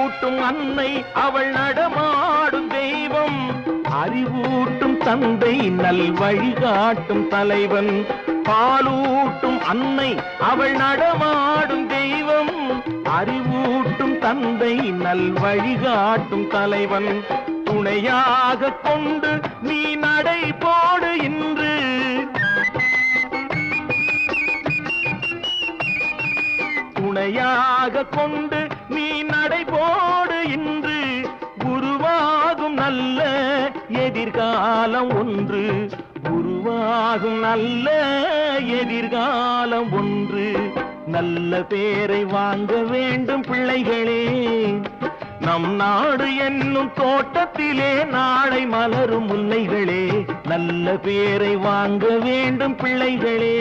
பாலூட்டும் அன்னை அவள் நடமாடும் தெய்வம், அறிவூட்டும் தந்தை நல் வழிகாட்டும் தலைவன். பாலூட்டும் அன்னை அவள் நடமாடும் தெய்வம், அறிவூட்டும் தந்தை நல் வழிகாட்டும் தலைவன். துணையாக கொண்டு நீ நடை போடு இன்று, துணையாக கொண்டு நீ நடை போடு இன்று. உருவாகும் நல்ல எதிர்காலம் ஒன்று, உருவாகும் நல்ல எதிர்காலம் ஒன்று. நல்ல பேரை வாங்க வேண்டும் பிள்ளைகளே, நம் நாடு என்னும் தோட்டத்திலே நாளை மலரும் முல்லைகளே. நல்ல பேரை வாங்க வேண்டும் பிள்ளைகளே.